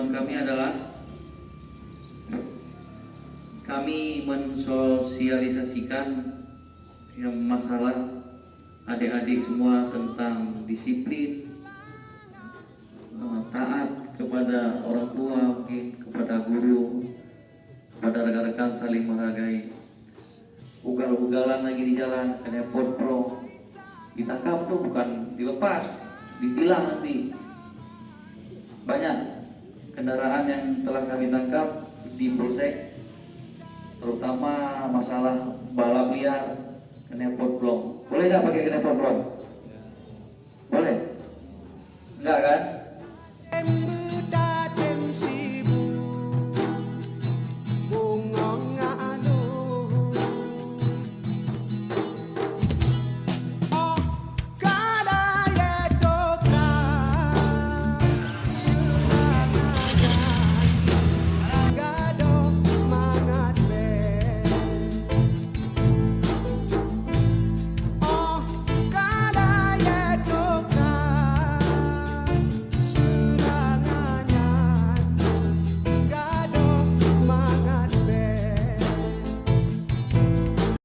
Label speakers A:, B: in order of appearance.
A: tujuan kami adalah kami mensosialisasikan yang masalah adik-adik semua tentang disiplin, taat kepada orang tua, mungkin kepada guru, kepada rekan-rekan, saling menghargai. Ugal-ugalan lagi di jalan, kena pro, ditangkap tuh bukan dilepas, ditilang nanti. Banyak kendaraan yang telah kami tangkap di polsek, terutama masalah balap liar, knalpot blong. Boleh nggak pakai knalpot blong? Boleh? Enggak kan?